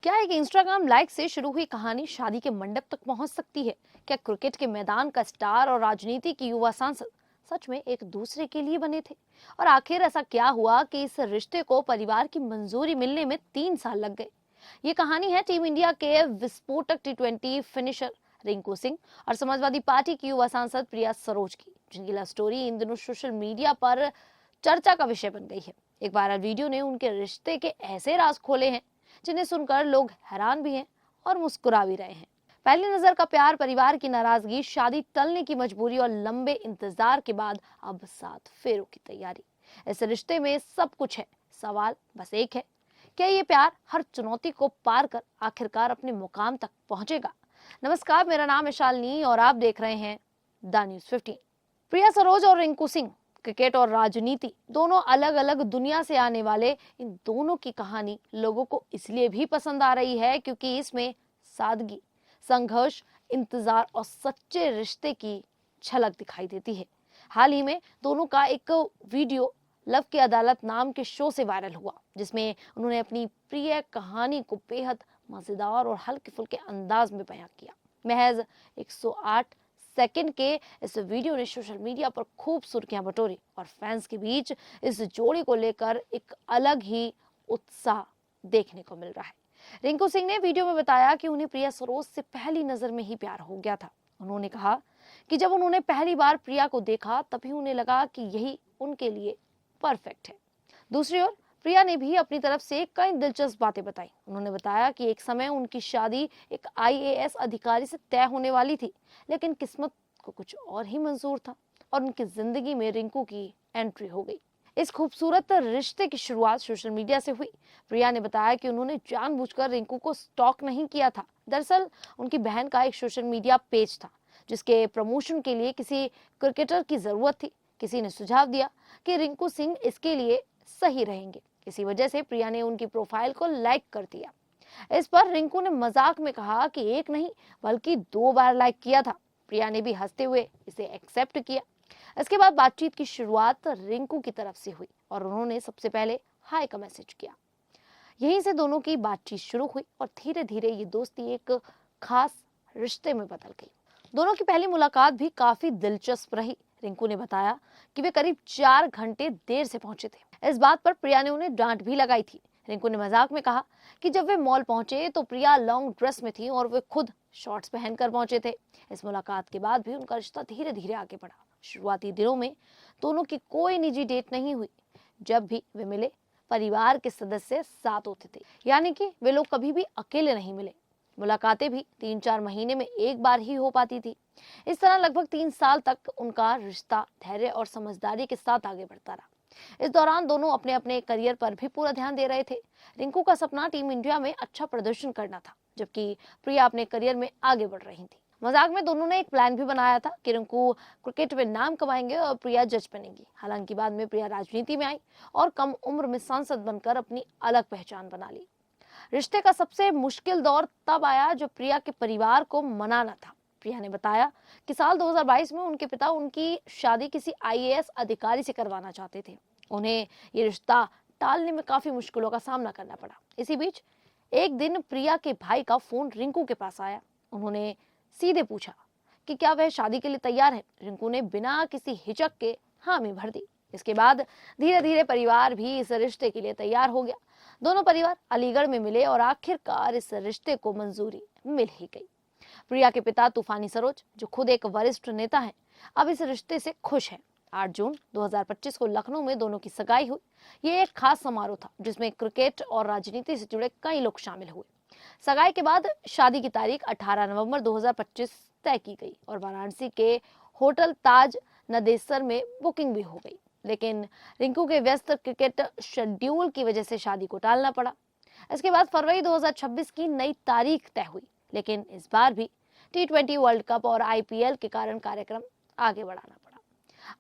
क्या एक Instagram like से शुरू हुई कहानी शादी के मंडप तक पहुंच सकती है? क्या क्रिकेट के मैदान का स्टार और राजनीति की युवा सांसद सच में एक दूसरे के लिए बने थे? और आखिर ऐसा क्या हुआ कि इस रिश्ते को परिवार की मंजूरी मिलने में 3 साल लग गए? ये कहानी है टीम इंडिया के विस्फोटक T20 फिनिशर रिंकू सिंह और समाजवादी पार्टी की युवा सांसद प्रिया सरोज की, जिनकी लव स्टोरी इन दिनों सोशल मीडिया पर चर्चा का विषय बन गई है। एक वायरल वीडियो ने उनके रिश्ते के ऐसे राज खोले हैं जिन्हें सुनकर लोग हैरान भी हैं और मुस्कुरा भी रहे हैं। पहली नजर का प्यार, परिवार की नाराजगी, शादी टलने की मजबूरी और लंबे इंतजार के बाद अब 7 फेरों की तैयारी। इस रिश्ते में सब कुछ है। सवाल बस एक है, क्या ये प्यार हर चुनौती को पार कर आखिरकार अपने मुकाम तक पहुंचेगा? नमस्कार, मेरा नाम है शालिनी और आप देख रहे हैं द न्यूज़ 15। प्रिया सरोज और रिंकू सिंह, क्रिकेट और राजनीति दोनों अलग अलग दुनिया से आने वाले इन दोनों की कहानी लोगों को इसलिए भी पसंद आ रही है क्योंकि इसमें सादगी, संघर्ष, इंतजार और सच्चे रिश्ते की झलक दिखाई देती है। हाल ही में दोनों का एक वीडियो लव की अदालत नाम के शो से वायरल हुआ, जिसमें उन्होंने अपनी प्रिय कहानी को बेहद मजेदार और हल्के फुल्के अंदाज में बयां किया। महज 108 सेकंड के इस वीडियो ने सोशल मीडिया पर खूब सुर्खियां बटोरी और फैंस के बीच इस जोड़ी को लेकर एक अलग ही उत्साह देखने को मिल रहा है। रिंकू सिंह ने वीडियो में बताया कि उन्हें प्रिया सरोज से पहली नजर में ही प्यार हो गया था। उन्होंने कहा कि जब उन्होंने पहली बार प्रिया को देखा तभी उन्हें लगा कि यही उनके लिए परफेक्ट है। दूसरी ओर प्रिया ने भी अपनी तरफ से कई दिलचस्प बातें बताई। उन्होंने बताया कि एक समय उनकी शादी एक IAS अधिकारी से तय होने वाली थी, लेकिन किस्मत को कुछ और ही मंजूर था और उनकी जिंदगी में रिंकू की एंट्री हो गई। इस खूबसूरत रिश्ते की शुरुआत सोशल मीडिया से हुई। प्रिया ने बताया कि उन्होंने जानबूझकर रिंकू को स्टॉक नहीं किया था। दरअसल उनकी बहन का एक सोशल मीडिया पेज था जिसके प्रमोशन के लिए किसी क्रिकेटर की जरूरत थी। किसी ने सुझाव दिया कि रिंकू सिंह इसके लिए सही रहेंगे। इसी वजह से प्रिया ने उनकी प्रोफाइल को लाइक कर दिया। इस पर रिंकू ने मजाक में कहा कि एक नहीं बल्कि 2 बार लाइक किया था। प्रिया ने भी हंसते हुए इसे एक्सेप्ट किया। इसके बाद बातचीत की शुरुआत रिंकू की तरफ से हुई और उन्होंने सबसे पहले हाय का मैसेज किया। यहीं से दोनों की बातचीत शुरू हुई और धीरे धीरे ये दोस्ती एक खास रिश्ते में बदल गई। दोनों की पहली मुलाकात भी काफी दिलचस्प रही। रिंकू ने बताया कि वे करीब 4 घंटे देर से पहुंचे थे। इस बात पर प्रिया ने उन्हें डांट भी लगाई थी। रिंकू ने मजाक में कहा कि जब वे मॉल पहुंचे तो प्रिया लॉन्ग ड्रेस में थी और वे खुद शॉर्ट्स पहनकर पहुंचे थे। इस मुलाकात के बाद भी उनका रिश्ता धीरे धीरे आगे बढ़ा। शुरुआती दिनों में दोनों की कोई निजी डेट नहीं हुई। जब भी वे मिले परिवार के सदस्य साथ होते थे, यानी कि वे लोग कभी भी अकेले नहीं मिले। मुलाकातें भी 3-4 महीने में एक बार ही हो पाती थी। इस तरह लगभग 3 साल तक उनका रिश्ता धैर्य और समझदारी के साथ आगे बढ़ता रहा। इस दौरान दोनों अपने अपने करियर पर भी पूरा ध्यान दे रहे थे। रिंकू का सपना टीम इंडिया में अच्छा प्रदर्शन करना था, जबकि प्रिया अपने करियर में आगे बढ़ रही थी। मजाक में दोनों ने एक प्लान भी बनाया था कि रिंकू क्रिकेट में नाम कमाएंगे और प्रिया जज बनेंगी। हालांकि बाद में प्रिया राजनीति में आई और कम उम्र में सांसद बनकर अपनी अलग पहचान बना ली। रिश्ते का सबसे मुश्किल दौर तब आया जब प्रिया के परिवार को मनाना था। प्रिया ने बताया कि साल 2022 में उनके पिता उनकी शादी किसी IAS अधिकारी से करवाना चाहते थे। उन्हें ये रिश्ता टालने में काफी मुश्किलों का सामना करना पड़ा। इसी बीच एक दिन प्रिया के भाई का फोन रिंकू के पास आया। उन्होंने सीधे पूछा कि क्या वह शादी के लिए तैयार है। रिंकू ने बिना किसी हिचक के हामी भर दी। इसके बाद धीरे धीरे परिवार भी इस रिश्ते के लिए तैयार हो गया। दोनों परिवार अलीगढ़ में मिले और आखिरकार इस रिश्ते को मंजूरी मिल ही गई। प्रिया के पिता तूफानी सरोज, जो खुद एक वरिष्ठ नेता हैं, अब इस रिश्ते से खुश हैं। 8 जून 2025 को लखनऊ में दोनों की सगाई हुई। ये एक खास समारोह था जिसमें क्रिकेट और राजनीति से जुड़े कई लोग शामिल हुए। सगाई के बाद शादी की तारीख 18 नवंबर 2025 तय की गई और वाराणसी के होटल ताज नदेसर में बुकिंग भी हो गई। लेकिन रिंकू के व्यस्त क्रिकेट शेड्यूल की वजह से शादी को टालना पड़ा। इसके बाद फरवरी 2026 की नई तारीख तय हुई, लेकिन इस बार भी T20 वर्ल्ड कप और IPL के कारण कार्यक्रम आगे बढ़ाना पड़ा।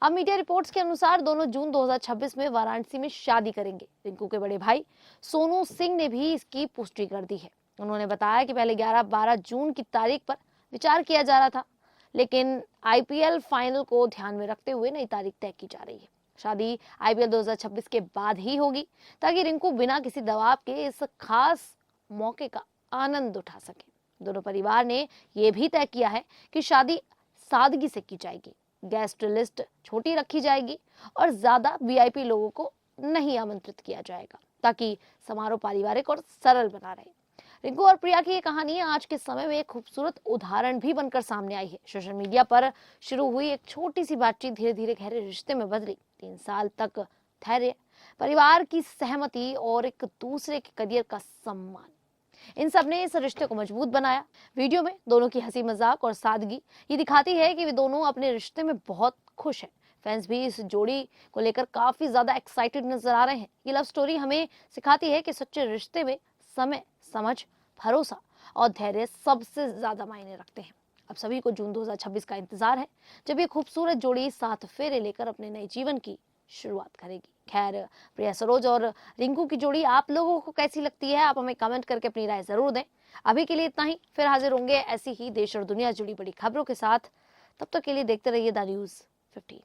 अब मीडिया रिपोर्ट्स के अनुसार दोनों जून 2026 में वाराणसी में शादी करेंगे। रिंकू के बड़े भाई सोनू सिंह ने भी इसकी पुष्टि कर दी है। उन्होंने बताया कि पहले 11-12 जून की तारीख पर विचार किया जा रहा था, लेकिन IPL फाइनल को ध्यान में रखते हुए नई तारीख तय की जा रही है। शादी IPL 2026 के बाद ही होगी ताकि रिंकू बिना किसी दबाव के इस खास मौके का आनंद उठा सकें। दोनों परिवार ने यह भी तय किया है कि शादी सादगी से की जाएगी, गेस्ट लिस्ट छोटी रखी जाएगी और ज्यादा वीआईपी लोगों को नहीं आमंत्रित किया जाएगा, ताकि समारोह पारिवारिक और सरल बना रहे। रिंकू और प्रिया की ये कहानी आज के समय में एक खूबसूरत उदाहरण भी बनकर सामने आई है। सोशल मीडिया पर शुरू हुई एक छोटी सी बातचीत धीरे धीरे गहरे रिश्ते में बदली। 3 साल तक धैर्य, परिवार की सहमति और एक दूसरे के करियर का सम्मान, इन सब ने इस रिश्ते को मजबूत बनाया। वीडियो में दोनों की हंसी मजाक और सादगी ये दिखाती है कि वे दोनों अपने रिश्ते में बहुत खुश हैं। फैंस भी इस जोड़ी को लेकर काफी ज्यादा एक्साइटेड नजर आ रहे हैं। ये लव स्टोरी हमें सिखाती है कि सच्चे रिश्ते में समय, समझ, भरोसा और धैर्य सबसे ज्यादा मायने रखते हैं। अब सभी को जून 2026 का इंतजार है, जब ये खूबसूरत जोड़ी 7 फेरे लेकर अपने नए जीवन की शुरुआत करेगी। खैर, प्रिया सरोज और रिंकू की जोड़ी आप लोगों को कैसी लगती है? आप हमें कमेंट करके अपनी राय जरूर दें। अभी के लिए इतना ही, फिर हाजिर होंगे ऐसी ही देश और दुनिया जुड़ी बड़ी खबरों के साथ। तब तक के लिए देखते रहिए द न्यूज़ 15।